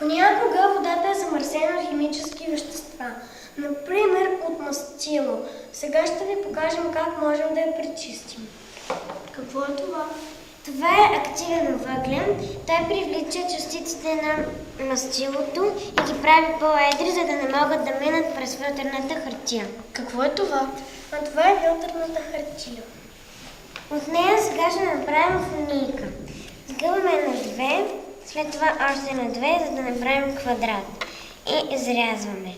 Понякога водата е замърсена от химически вещества, например от мастило. Сега ще ви покажем как можем да я пречистим. Какво е това? Това е активен въглен. Той привлича частиците на мастилото и ги прави по-едри, за да не могат да минат през филтърната хартия. Какво е това? А това е филтърната хартия. От нея сега ще направим фунийка. Сгъваме на две, след това още на две, за да направим квадрат. И изрязваме.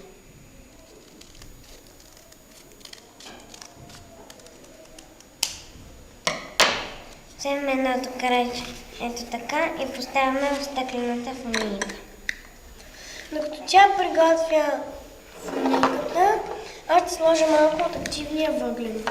Вземем едното крайче, ето така, и поставяме в стъклената фунийка. Докато тя приготвя фунийката, аз ще сложа малко от активния въглен.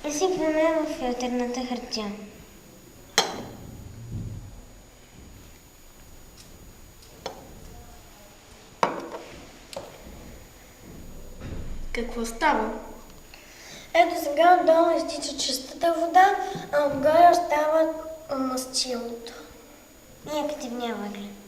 И сипваме в филтърната хартия. Какво става? Ето сега отдолу изтича чистата вода, а отгоре остава мастилото. И активния въглен.